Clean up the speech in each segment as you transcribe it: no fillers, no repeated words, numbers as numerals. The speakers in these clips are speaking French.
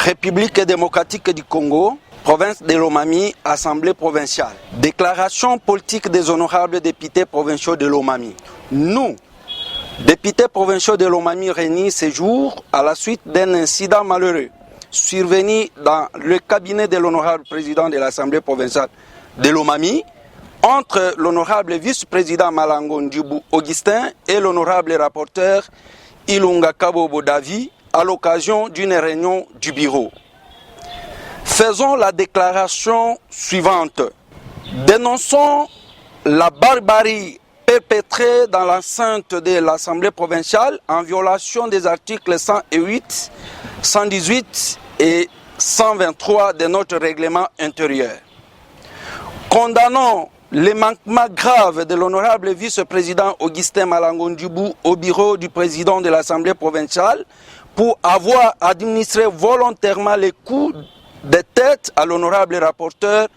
République démocratique du Congo, province de Lomami, Assemblée provinciale. Déclaration politique des honorables députés provinciaux de Lomami. Nous, députés provinciaux de Lomami réunis ce jour à la suite d'un incident malheureux survenu dans le cabinet de l'honorable président de l'Assemblée provinciale de Lomami entre l'honorable vice-président Malango Ndjibou Augustin et l'honorable rapporteur Ilunga Kabobo Davi à l'occasion d'une réunion du bureau. Faisons la déclaration suivante. Dénonçons la barbarie perpétrée dans l'enceinte de l'Assemblée provinciale en violation des articles 108, 118 et 123 de notre règlement intérieur. Condamnons les manquements graves de l'honorable vice-président Augustin Malango Ndjibou au bureau du président de l'Assemblée provinciale pour avoir administré volontairement les coups de tête à l'honorable rapporteur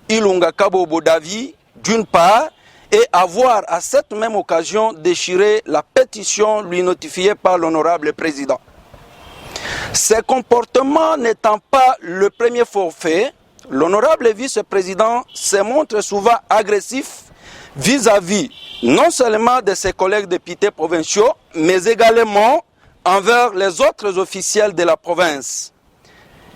Ilunga Kabobo Davi, d'une part, et avoir à cette même occasion déchiré la pétition lui notifiée par l'honorable président. Ces comportements n'étant pas le premier forfait, l'honorable vice-président se montre souvent agressif vis-à-vis non seulement de ses collègues députés provinciaux, mais également envers les autres officiels de la province.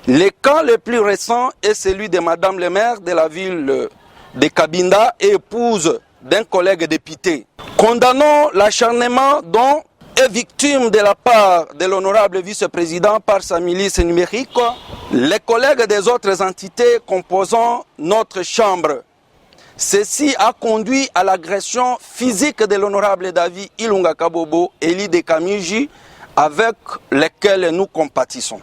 Le cas le plus récent est celui de Madame le maire de la ville de Cabinda et épouse d'un collègue député. Condamnons l'acharnement dont est victime de la part de l'honorable vice-président par sa milice numérique, les collègues des autres entités composant notre chambre. Ceci a conduit à l'agression physique de l'honorable David Ilunga Kabobo et Lide Kamiji avec lesquels nous compatissons.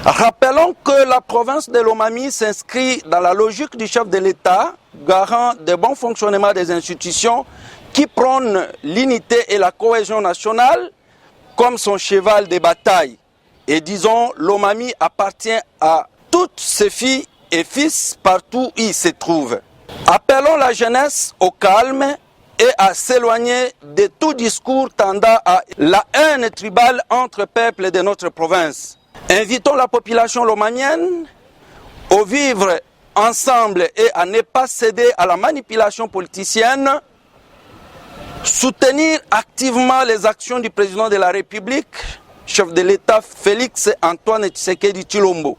Rappelons que la province de Lomami s'inscrit dans la logique du chef de l'État, garant du bon fonctionnement des institutions qui prône l'unité et la cohésion nationale comme son cheval de bataille. Et disons, Lomami appartient à toutes ses filles et fils partout où ils se trouvent. Appelons la jeunesse au calme et à s'éloigner de tout discours tendant à la haine tribale entre peuples de notre province. Invitons la population lomamienne au vivre ensemble et à ne pas céder à la manipulation politicienne, soutenir activement les actions du président de la République, chef de l'État Félix Antoine Tshisekedi Tshilombo,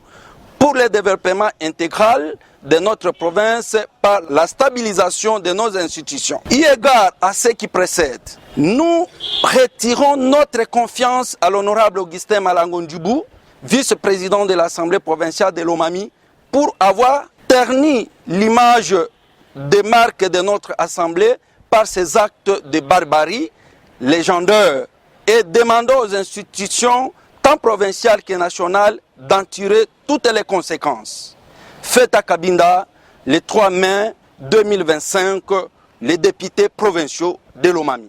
pour le développement intégral de notre province par la stabilisation de nos institutions. Eu égard à ce qui précède, nous retirons notre confiance à l'honorable Augustin Malango Ndjibou, vice-président de l'Assemblée provinciale de Lomami, pour avoir terni l'image des marques de notre Assemblée par ces actes de barbarie légendaires et demandons aux institutions, tant provinciales que nationales, d'en tirer toutes les conséquences. Fête à Cabinda, le 3 mai 2025, les députés provinciaux de Lomami.